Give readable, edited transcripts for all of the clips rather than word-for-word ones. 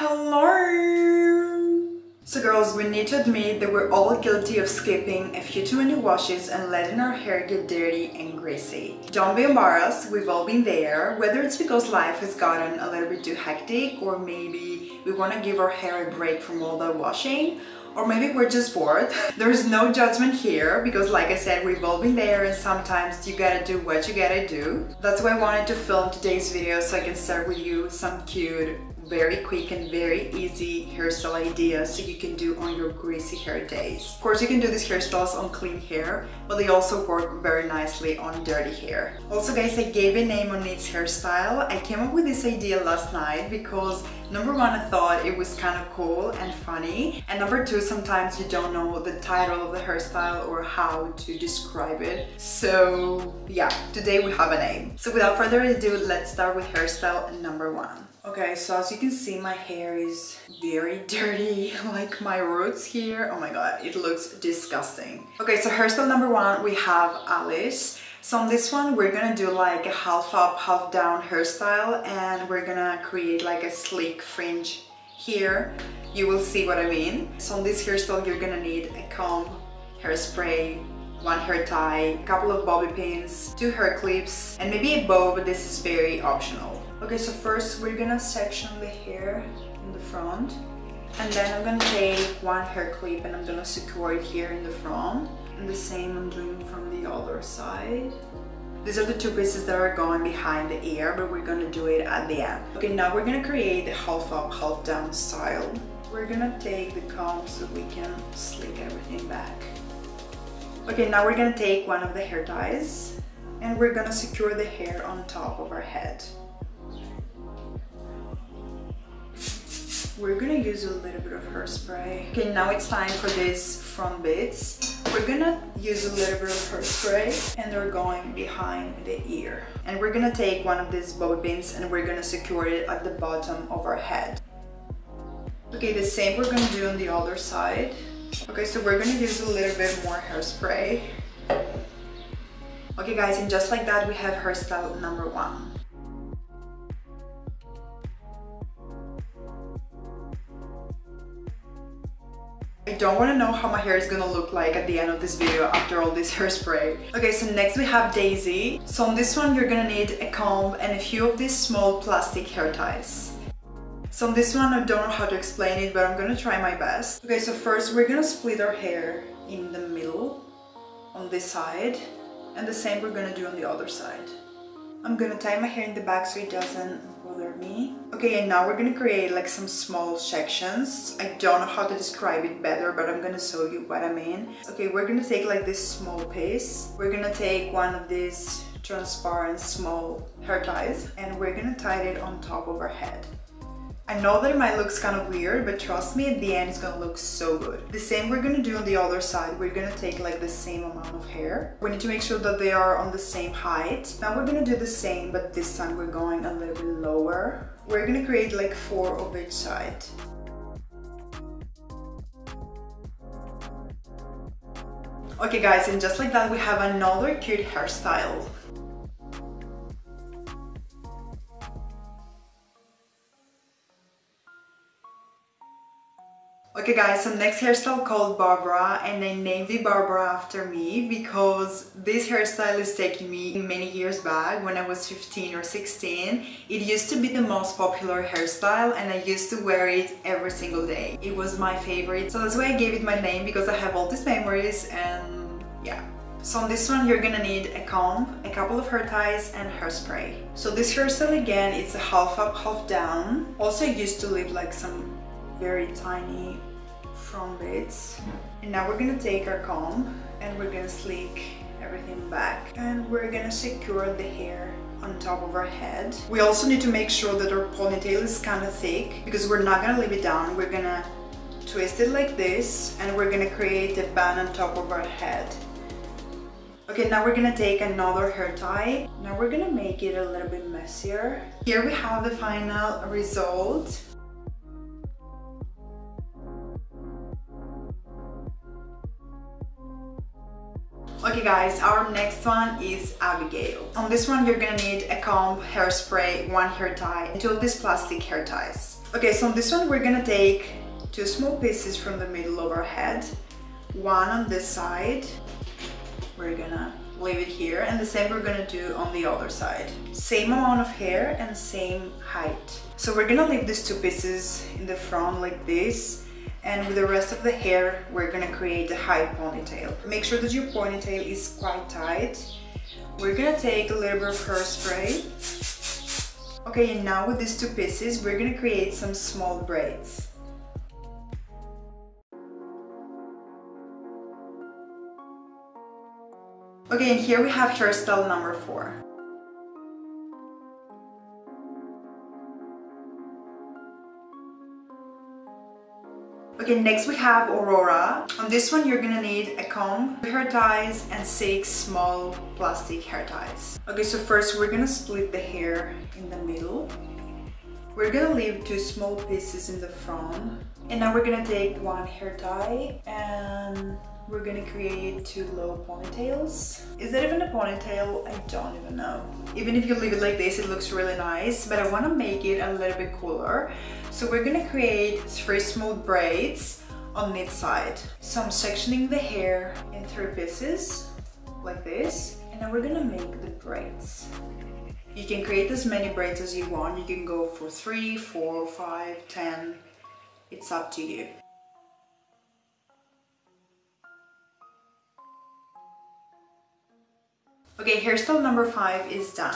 Hello! So girls, we need to admit that we're all guilty of skipping a few too many washes and letting our hair get dirty and greasy. Don't be embarrassed, we've all been there, whether it's because life has gotten a little bit too hectic, or maybe we want to give our hair a break from all that washing, or maybe we're just bored. There's no judgment here because, like I said, we've all been there and sometimes you gotta do what you gotta do. That's why I wanted to film today's video, so I can share with you some cute, very quick and very easy hairstyle ideas so you can do on your greasy hair days. Of course, you can do these hairstyles on clean hair, but they also work very nicely on dirty hair. Also guys, I gave a name on each hairstyle. I came up with this idea last night because number one, I thought it was kind of cool and funny, and number two, sometimes you don't know the title of the hairstyle or how to describe it. So yeah, today we have a name. So without further ado, let's start with hairstyle number one. Okay, so as you can see, my hair is very dirty, like my roots here. Oh my god, it looks disgusting. Okay, so hairstyle number one, we have Alice. So on this one, we're gonna do like a half up, half down hairstyle, and we're gonna create like a sleek fringe here. You will see what I mean. So on this hairstyle, you're gonna need a comb, hairspray, one hair tie, a couple of bobby pins, 2 hair clips, and maybe a bow, but this is very optional. Okay, so first we're gonna section the hair in the front, and then I'm gonna take one hair clip and I'm gonna secure it here in the front, and the same I'm doing from the other side. These are the two pieces that are going behind the ear, but we're gonna do it at the end. Okay, now we're gonna create the half up, half down style. We're gonna take the comb so we can slick everything back. Okay, now we're gonna take one of the hair ties and we're gonna secure the hair on top of our head. We're gonna use a little bit of hairspray. Okay, now it's time for these front bits. We're gonna use a little bit of hairspray and they're going behind the ear. And we're gonna take one of these bobby pins and we're gonna secure it at the bottom of our head. Okay, the same we're gonna do on the other side. Okay, so we're gonna use a little bit more hairspray. Okay guys, and just like that, we have hairstyle number one. I don't want to know how my hair is gonna look like at the end of this video after all this hairspray. Okay, so next we have Daisy. So on this one, you're gonna need a comb and a few of these small plastic hair ties. So on this one, I don't know how to explain it, but I'm gonna try my best. Okay, so first we're gonna split our hair in the middle on this side, and the same we're gonna do on the other side. I'm gonna tie my hair in the back so it doesn't bother me. Okay, and now we're gonna create like some small sections. I don't know how to describe it better, but I'm gonna show you what I mean. Okay, we're gonna take like this small piece. We're gonna take one of these transparent small hair ties and we're gonna tie it on top of our head. I know that it might look kind of weird, but trust me, at the end it's gonna look so good. The same we're gonna do on the other side. We're gonna take like the same amount of hair. We need to make sure that they are on the same height. Now we're gonna do the same, but this time we're going a little bit lower. We're gonna create like 4 of each side. Okay guys, and just like that we have another cute hairstyle. Okay guys, so next hairstyle called Barbara, and I named it Barbara after me because this hairstyle is taking me many years back when I was 15 or 16. It used to be the most popular hairstyle and I used to wear it every single day. It was my favorite, so that's why I gave it my name, because I have all these memories. And yeah. So on this one, you're gonna need a comb, a couple of hair ties, and hairspray. So this hairstyle again, it's a half up, half down. Also, I used to leave like some very tiny front bits. And now we're gonna take our comb and we're gonna sleek everything back, and we're gonna secure the hair on top of our head. We also need to make sure that our ponytail is kind of thick because we're not gonna leave it down. We're gonna twist it like this and we're gonna create a band on top of our head. Okay, now we're gonna take another hair tie. Now we're gonna make it a little bit messier. Here we have the final result. Okay guys, our next one is Abigail. On this one you're gonna need a comb, hairspray, one hair tie, and two of these plastic hair ties. Okay, so on this one we're gonna take 2 small pieces from the middle of our head, one on this side, we're gonna leave it here, and the same we're gonna do on the other side. Same amount of hair and same height. So we're gonna leave these 2 pieces in the front like this, and with the rest of the hair we're gonna create a high ponytail. Make sure that your ponytail is quite tight. We're gonna take a little bit of hairspray. Okay, and now with these 2 pieces we're gonna create some small braids. Okay, and here we have hairstyle number 4. Okay, next we have Aurora. On this one you're gonna need a comb, hair ties, and 6 small plastic hair ties. Okay, so first we're gonna split the hair in the middle. We're gonna leave 2 small pieces in the front. And now we're gonna take 1 hair tie and we're gonna create 2 low ponytails. Is that even a ponytail? I don't even know. Even if you leave it like this, it looks really nice, but I wanna make it a little bit cooler. So we're gonna create 3 smooth braids on each side. So I'm sectioning the hair in 3 pieces, like this, and now we're gonna make the braids. You can create as many braids as you want. You can go for 3, 4, 5, 10. It's up to you. Okay, hairstyle number 5 is done.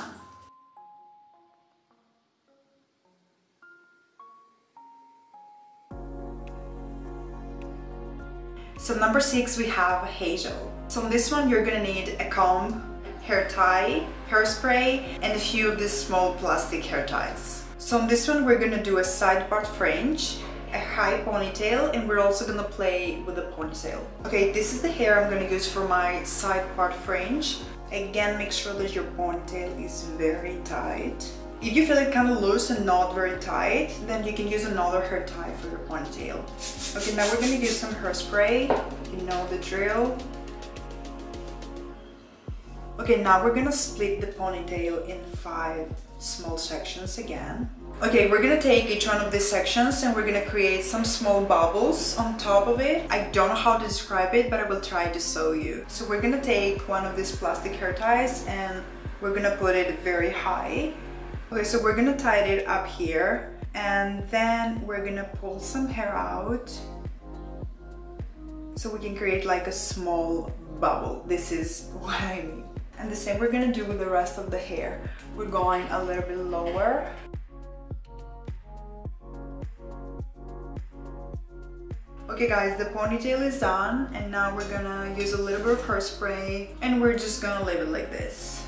So number 6 we have Hael. So on this one you're gonna need a comb, hair tie, hairspray, and a few of these small plastic hair ties. So on this one we're gonna do a side part fringe, a high ponytail, and we're also gonna play with the ponytail. Okay, this is the hair I'm gonna use for my side part fringe. Again, make sure that your ponytail is very tight. If you feel it kind of loose and not very tight, then you can use another hair tie for your ponytail. Okay, now we're gonna use some hairspray. You know the drill. Okay, now we're gonna split the ponytail in 5 small sections again. Okay, we're gonna take each one of these sections and we're gonna create some small bubbles on top of it. I don't know how to describe it, but I will try to show you. So we're gonna take one of these plastic hair ties and we're gonna put it very high. Okay, so we're gonna tie it up here and then we're gonna pull some hair out so we can create like a small bubble. This is what I mean. And the same we're gonna do with the rest of the hair. We're going a little bit lower. Okay guys, the ponytail is done and now we're gonna use a little bit of hairspray and we're just gonna leave it like this.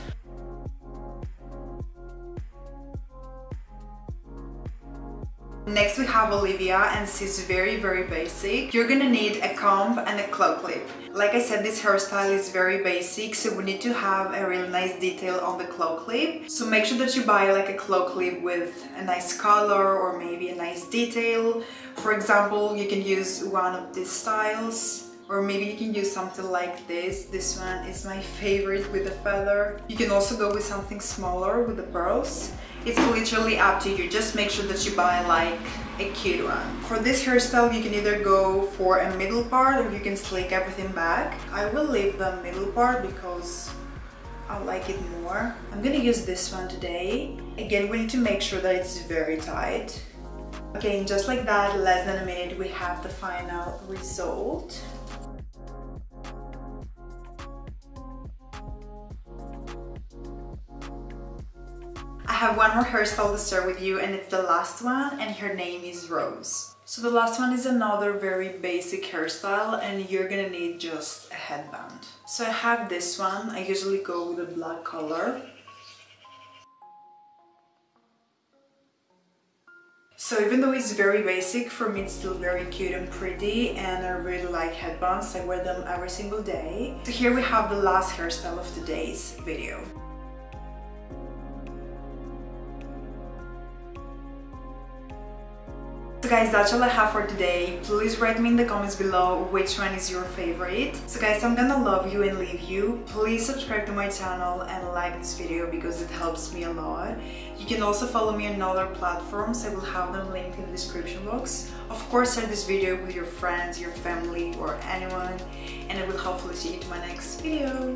Next we have Olivia and she's very basic. You're gonna need a comb and a claw clip. Like I said, this hairstyle is very basic, so we need to have a really nice detail on the claw clip. So make sure that you buy like a claw clip with a nice color or maybe a nice detail. For example, you can use one of these styles, or maybe you can use something like this. This one is my favorite with the feather. You can also go with something smaller with the pearls. It's literally up to you. Just make sure that you buy like a cute one. For this hairstyle, you can either go for a middle part or you can slick everything back. I will leave the middle part because I like it more. I'm gonna use this one today. Again, we need to make sure that it's very tight. Okay, and just like that, less than a minute, we have the final result. I have one more hairstyle to share with you and it's the last one and her name is Rose. So the last one is another very basic hairstyle and you're gonna need just a headband. So I have this one. I usually go with a black color. So even though it's very basic, for me it's still very cute and pretty and I really like headbands. I wear them every single day. So here we have the last hairstyle of today's video. So guys, that's all I have for today. Please write me in the comments below which one is your favorite. So guys, I'm gonna love you and leave you. Please subscribe to my channel and like this video because it helps me a lot. You can also follow me on other platforms. I will have them linked in the description box. Of course, share this video with your friends, your family, or anyone, and I will hopefully see you in my next video.